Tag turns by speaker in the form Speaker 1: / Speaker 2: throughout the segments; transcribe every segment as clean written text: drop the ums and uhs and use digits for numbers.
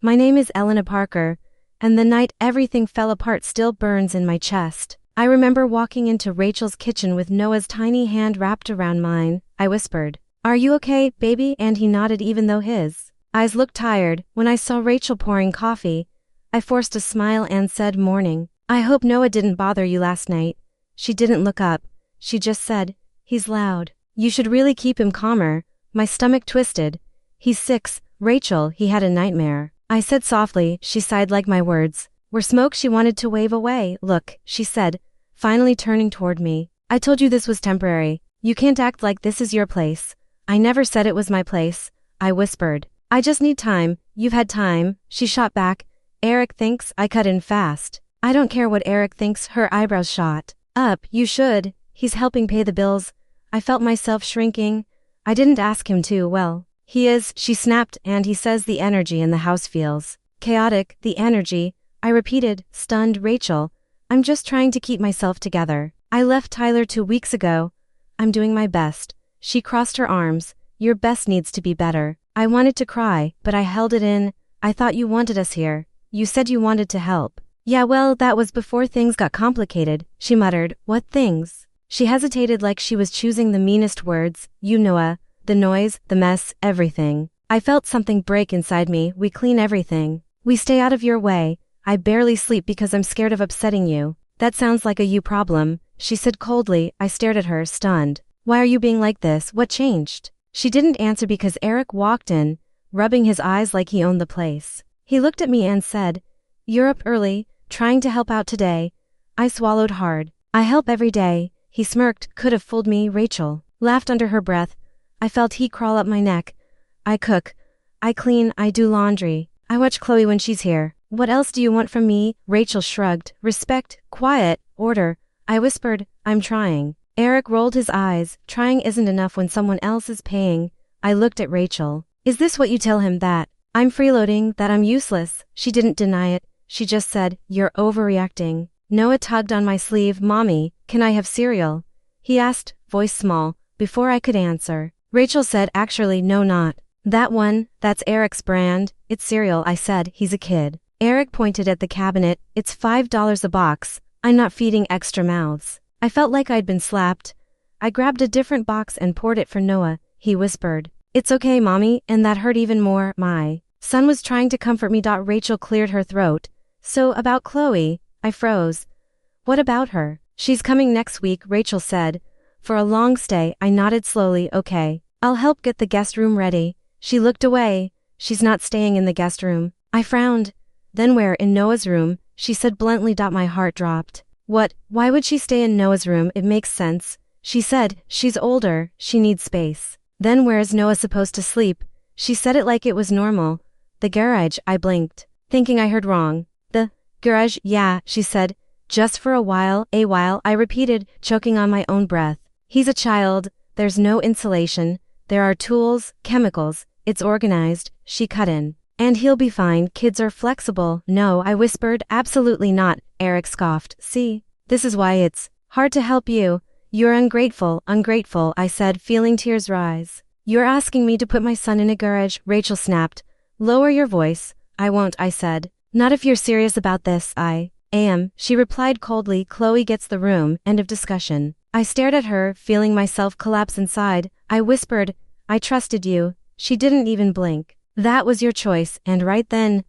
Speaker 1: My name is Elena Parker, and the night everything fell apart still burns in my chest. I remember walking into Rachel's kitchen with Noah's tiny hand wrapped around mine. I whispered, "Are you okay, baby?" And he nodded even though his eyes looked tired. When I saw Rachel pouring coffee, I forced a smile and said, "Morning. I hope Noah didn't bother you last night." She didn't look up. She just said, "He's loud. You should really keep him calmer." My stomach twisted. "He's 6, Rachel, he had a nightmare." I said softly. She sighed like my words were smoke she wanted to wave away. "Look," she said, finally turning toward me. "I told you this was temporary. You can't act like this is your place." "I never said it was my place," I whispered. "I just need time." "You've had time," she shot back. "Eric thinks," I cut in fast. "I don't care what Eric thinks." Her eyebrows shot up. "You should. He's helping pay the bills." I felt myself shrinking. I didn't ask him to. "Well, he is," she snapped, "and he says the energy in the house feels chaotic." "The energy," I repeated, stunned. "Rachel, I'm just trying to keep myself together. I left Tyler 2 weeks ago. I'm doing my best." She crossed her arms. "Your best needs to be better." I wanted to cry, but I held it in. "I thought you wanted us here. You said you wanted to help." "Yeah, well, that was before things got complicated," she muttered. "What things?" She hesitated like she was choosing the meanest words. "You know, the noise, the mess, everything." I felt something break inside me. "We clean everything. We stay out of your way. I barely sleep because I'm scared of upsetting you." "That sounds like a you problem," she said coldly. I stared at her, stunned. "Why are you being like this? What changed?" She didn't answer because Eric walked in, rubbing his eyes like he owned the place. He looked at me and said, "You're up early, trying to help out today." I swallowed hard. "I help every day." He smirked. "Could have fooled me." Rachel laughed under her breath. I felt heat crawl up my neck. "I cook. I clean. I do laundry. I watch Chloe when she's here. What else do you want from me?" Rachel shrugged. "Respect, quiet, order." I whispered, "I'm trying." Eric rolled his eyes. "Trying isn't enough when someone else is paying." I looked at Rachel. "Is this what you tell him, that I'm freeloading, that I'm useless?" She didn't deny it. She just said, "You're overreacting." Noah tugged on my sleeve. "Mommy, can I have cereal?" he asked, voice small. Before I could answer, Rachel said, "Actually, no, not that one. That's Eric's brand. It's cereal." I said, "He's a kid." Eric pointed at the cabinet. "It's $5 a box. I'm not feeding extra mouths." I felt like I'd been slapped. I grabbed a different box and poured it for Noah. He whispered, "It's okay, Mommy," and that hurt even more. My son was trying to comfort me. Rachel cleared her throat. "So, about Chloe." I froze. "What about her?" "She's coming next week," Rachel said. "For a long stay." I nodded slowly. "Okay. I'll help get the guest room ready." She looked away. "She's not staying in the guest room." I frowned. "Then where?" "In Noah's room," she said bluntly. My heart dropped. "What? Why would she stay in Noah's room?" "It makes sense," she said. "She's older. She needs space." "Then where's Noah supposed to sleep?" She said it like it was normal. "The garage." I blinked, thinking I heard wrong. "The garage?" "Yeah," she said. "Just for a while." "A while," I repeated, choking on my own breath. "He's a child. There's no insulation. There are tools, chemicals. It's organized." She cut in. "And he'll be fine. Kids are flexible." "No," I whispered. "Absolutely not." Eric scoffed. "See? This is why it's hard to help you. You're ungrateful." "Ungrateful," I said, feeling tears rise. "You're asking me to put my son in a garage?" Rachel snapped. "Lower your voice." "I won't," I said. "Not if you're serious about this." "I am," she replied coldly. "Chloe gets the room." End of discussion. I stared at her, feeling myself collapse inside. I whispered, "I trusted you." She didn't even blink. "That was your choice." And right then,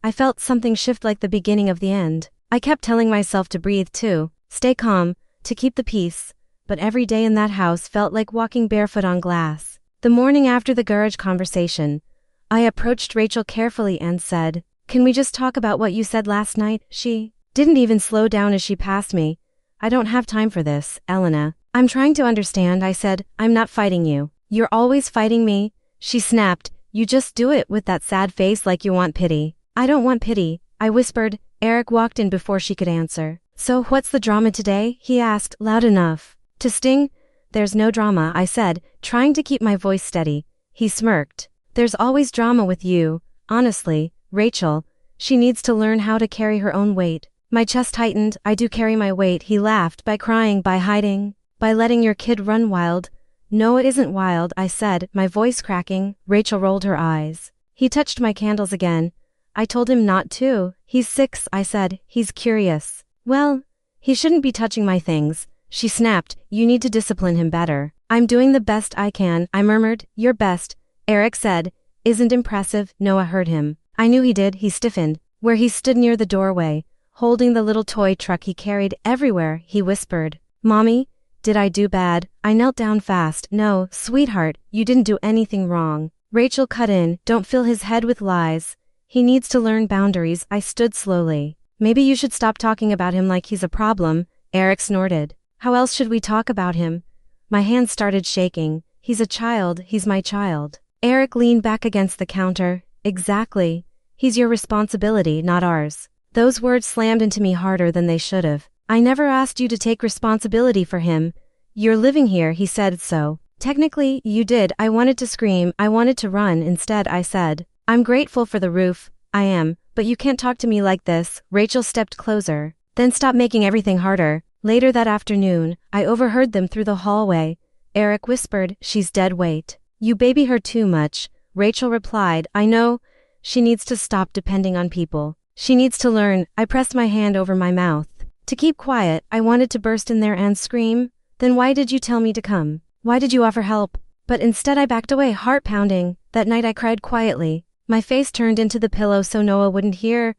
Speaker 1: I felt something shift, like the beginning of the end. I kept telling myself to breathe, to stay calm, to keep the peace. But every day in that house felt like walking barefoot on glass. The morning after the garage conversation, I approached Rachel carefully and said, "Can we just talk about what you said last night?" She didn't even slow down as she passed me. "I don't have time for this, Elena. I'm trying to understand." I said, "I'm not fighting you." "You're always fighting me," she snapped. "You just do it with that sad face like you want pity." "I don't want pity," I whispered. Eric walked in before she could answer. "So what's the drama today?" he asked, loud enough to sting. "There's no drama," I said, trying to keep my voice steady. He smirked. "There's always drama with you. Honestly, Rachel, she needs to learn how to carry her own weight." My chest tightened. "I do carry my weight." He laughed. "By crying, by hiding, by letting your kid run wild." "No, it isn't wild," I said, my voice cracking. Rachel rolled her eyes. He touched my candles again. I told him not to. He's 6, I said. He's curious. Well, he shouldn't be touching my things. She snapped. You need to discipline him better. I'm doing the best I can, I murmured. Your best, Eric said. Isn't impressive. Noah heard him. I knew he did. He stiffened. Where he stood near the doorway, holding the little toy truck he carried everywhere, he whispered. Mommy, did I do bad? I knelt down fast. No, sweetheart, you didn't do anything wrong. Rachel cut in. Don't fill his head with lies. He needs to learn boundaries. I stood slowly. Maybe you should stop talking about him like he's a problem, Eric snorted. How else should we talk about him? My hands started shaking. He's a child. He's my child. Eric leaned back against the counter. Exactly. He's your responsibility, not ours. Those words slammed into me harder than they should have. I never asked you to take responsibility for him. You're living here, he said so. Technically, you did. I wanted to scream. I wanted to run. Instead, I said, I'm grateful for the roof. I am, but you can't talk to me like this. Rachel stepped closer. Then stop making everything harder. Later that afternoon, I overheard them through the hallway. Eric whispered, she's dead weight. You baby her too much. Rachel replied, I know. She needs to stop depending on people. She needs to learn. I pressed my hand over my mouth. To keep quiet, I wanted to burst in there and scream. Then why did you tell me to come? Why did you offer help? But instead I backed away, heart pounding. That night I cried quietly. My face turned into the pillow so Noah wouldn't hear.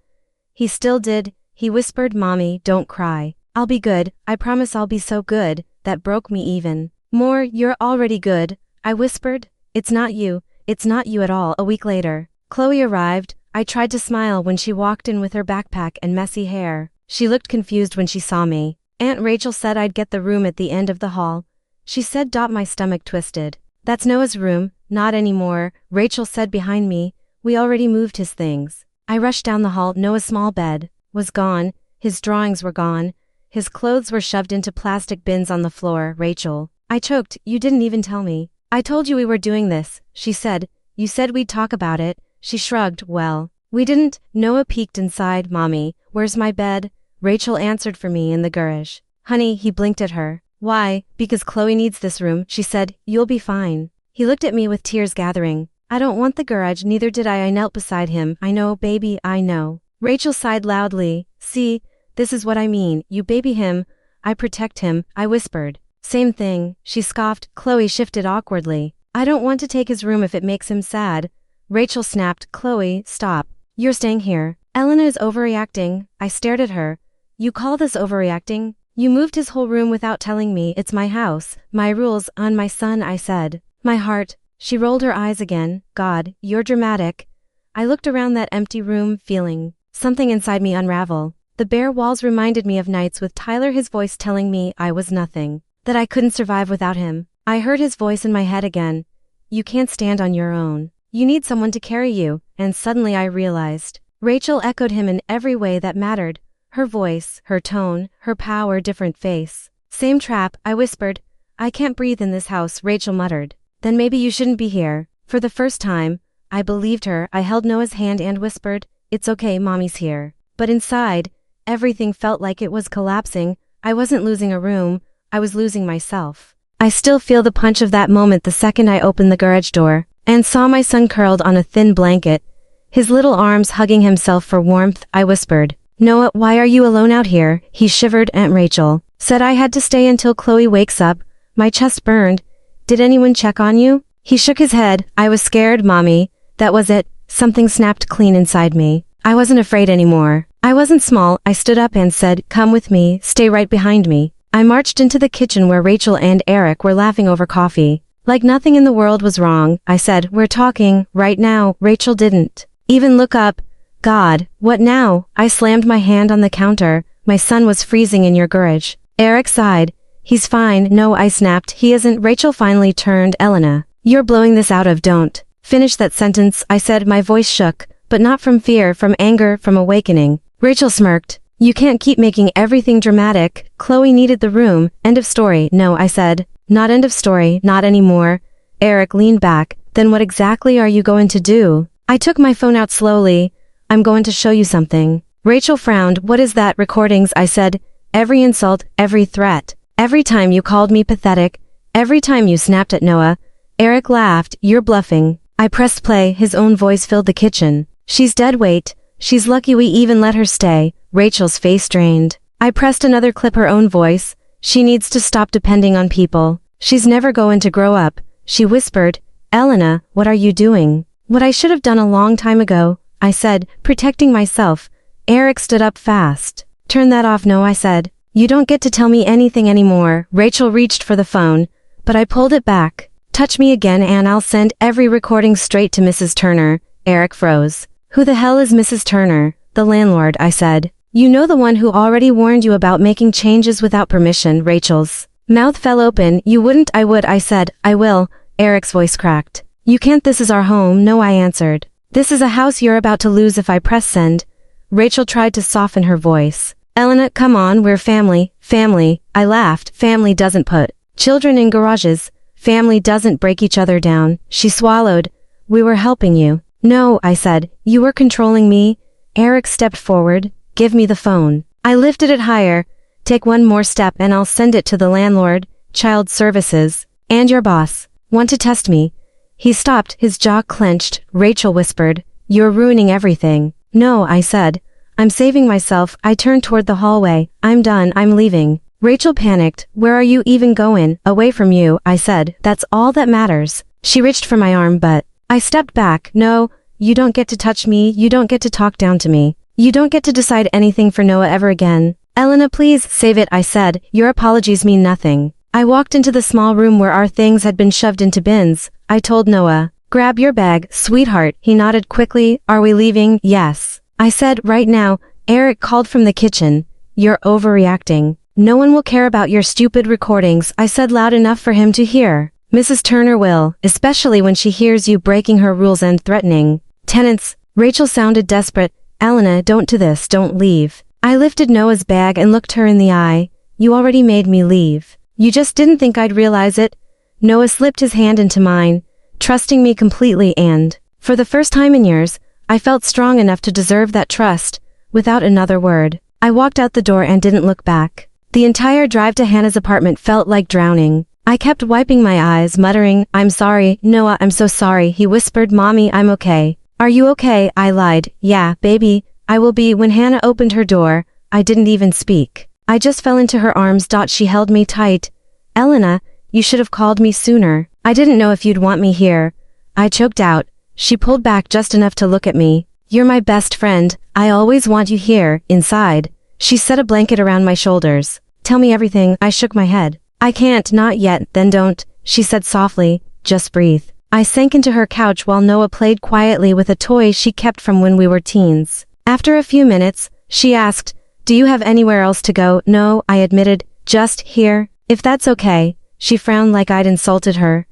Speaker 1: He still did. He whispered, Mommy, don't cry. I'll be good. I promise I'll be so good. That broke me even more. You're already good. I whispered. It's not you. It's not you at all. A week later, Chloe arrived. I tried to smile when she walked in with her backpack and messy hair. She looked confused when she saw me. Aunt Rachel said I'd get the room at the end of the hall. She said. My stomach twisted. That's Noah's room. Not anymore, Rachel said behind me. We already moved his things. I rushed down the hall. Noah's small bed was gone. His drawings were gone. His clothes were shoved into plastic bins on the floor. Rachel. I choked. You didn't even tell me. I told you we were doing this, she said. You said we'd talk about it. She shrugged. Well, we didn't. Noah peeked inside. Mommy, where's my bed? Rachel answered for me in the garage. Honey, he blinked at her. Why? Because Chloe needs this room, she said. You'll be fine. He looked at me with tears gathering. I don't want the garage, neither did I. I knelt beside him. I know, baby, I know. Rachel sighed loudly. See, this is what I mean. You baby him. I protect him, I whispered. Same thing, she scoffed. Chloe shifted awkwardly. I don't want to take his room if it makes him sad. Rachel snapped. Chloe, stop. You're staying here. Elena is overreacting. I stared at her. You call this overreacting? You moved his whole room without telling me. It's my house, my rules, on my son, I said. My heart. She rolled her eyes again. God, you're dramatic. I looked around that empty room, feeling something inside me unravel. The bare walls reminded me of nights with Tyler, his voice telling me I was nothing, that I couldn't survive without him. I heard his voice in my head again. You can't stand on your own. You need someone to carry you. And suddenly I realized. Rachel echoed him in every way that mattered. Her voice, her tone, her power, different face. Same trap, I whispered. I can't breathe in this house, Rachel muttered. Then maybe you shouldn't be here. For the first time, I believed her. I held Noah's hand and whispered, it's okay, Mommy's here. But inside, everything felt like it was collapsing. I wasn't losing a room, I was losing myself. I still feel the punch of that moment the second I opened the garage door and saw my son curled on a thin blanket, his little arms hugging himself for warmth. I whispered, Noah, why are you alone out here? He shivered. Aunt Rachel said I had to stay until Chloe wakes up. My chest burned. Did anyone check on you? He shook his head. I was scared, Mommy. That was it. Something snapped clean inside me. I wasn't afraid anymore. I wasn't small. I stood up and said, come with me, stay right behind me. I marched into the kitchen where Rachel and Eric were laughing over coffee. Like nothing in the world was wrong, I said, we're talking, right now. Rachel didn't even look up. God, what now? I slammed my hand on the counter. My son was freezing in your garage. Eric sighed. He's fine. No, I snapped. He isn't. Rachel finally turned. Elena, you're blowing this out of. Don't finish that sentence, I said. My voice shook, but not from fear, from anger, from awakening. Rachel smirked. You can't keep making everything dramatic. Chloe needed the room. End of story. No, I said. Not end of story. Not anymore. Eric leaned back. Then what exactly are you going to do? I took my phone out slowly. I'm going to show you something. Rachel frowned. What is that? Recordings, I said. Every insult, every threat. Every time you called me pathetic. Every time you snapped at Noah. Eric laughed. You're bluffing. I pressed play. His own voice filled the kitchen. She's dead weight. She's lucky we even let her stay. Rachel's face drained. I pressed another clip, her own voice. She needs to stop depending on people. She's never going to grow up. She whispered. Elena, what are you doing? What I should have done a long time ago, I said, protecting myself. Eric stood up fast. Turn that off. No, I said. You don't get to tell me anything anymore. Rachel reached for the phone, but I pulled it back. Touch me again and I'll send every recording straight to Mrs. Turner. Eric froze. Who the hell is Mrs. Turner? The landlord, I said. You know, the one who already warned you about making changes without permission. Rachel's mouth fell open. You wouldn't. I would, I said. I will. Eric's voice cracked. You can't. This is our home. No, I answered. This is a house you're about to lose if I press send. Rachel tried to soften her voice. Elena, come on, we're family. Family. I laughed. Family doesn't put children in garages. Family doesn't break each other down. She swallowed. We were helping you. No, I said. You were controlling me. Eric stepped forward. Give me the phone. I lifted it higher. Take one more step and I'll send it to the landlord, child services, and your boss. Want to test me? He stopped, his jaw clenched. Rachel whispered. You're ruining everything. No, I said. I'm saving myself. I turned toward the hallway. I'm done. I'm leaving. Rachel panicked. Where are you even going? Away from you, I said. That's all that matters. She reached for my arm, but I stepped back. No, you don't get to touch me. You don't get to talk down to me. You don't get to decide anything for Noah ever again. Elena, please, save it, I said. Your apologies mean nothing. I walked into the small room where our things had been shoved into bins. I told Noah, grab your bag, sweetheart. He nodded quickly. Are we leaving? Yes. I said, right now. Eric called from the kitchen. You're overreacting. No one will care about your stupid recordings, I said loud enough for him to hear. Mrs. Turner will, especially when she hears you breaking her rules and threatening tenants. Rachel sounded desperate. Elena, don't do this, don't leave. I lifted Noah's bag and looked her in the eye. You already made me leave. You just didn't think I'd realize it? Noah slipped his hand into mine, trusting me completely, and, for the first time in years, I felt strong enough to deserve that trust. Without another word, I walked out the door and didn't look back. The entire drive to Hannah's apartment felt like drowning. I kept wiping my eyes, muttering, I'm sorry, Noah, I'm so sorry. He whispered, Mommy, I'm okay. Are you okay? I lied. Yeah, baby, I will be. When Hannah opened her door, I didn't even speak. I just fell into her arms. She held me tight. Elena, you should have called me sooner. I didn't know if you'd want me here. I choked out. She pulled back just enough to look at me. You're my best friend. I always want you here, inside. She set a blanket around my shoulders. Tell me everything. I shook my head. I can't, not yet. Then don't, she said softly. Just breathe. I sank into her couch while Noah played quietly with a toy she kept from when we were teens. After a few minutes, she asked, do you have anywhere else to go? No, I admitted. Just here. If that's okay. She frowned like I'd insulted her.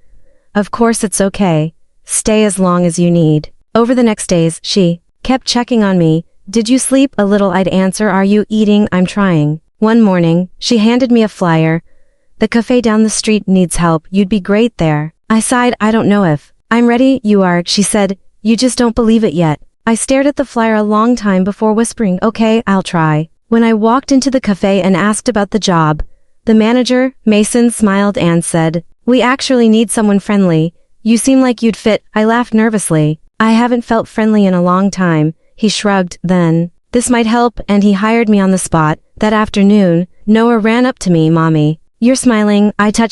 Speaker 1: Of course it's okay. Stay as long as you need. Over the next days, she kept checking on me. Did you sleep? A little, I'd answer. Are you eating? I'm trying. One morning, she handed me a flyer. The cafe down the street needs help. You'd be great there. I sighed. I don't know if I'm ready. You are, she said. You just don't believe it yet. I stared at the flyer a long time before whispering, okay, I'll try. When I walked into the cafe and asked about the job, the manager, Mason, smiled and said, we actually need someone friendly. You seem like you'd fit. I laughed nervously. I haven't felt friendly in a long time. He shrugged. Then, this might help, and he hired me on the spot. That afternoon, Noah ran up to me. Mommy, you're smiling. I touched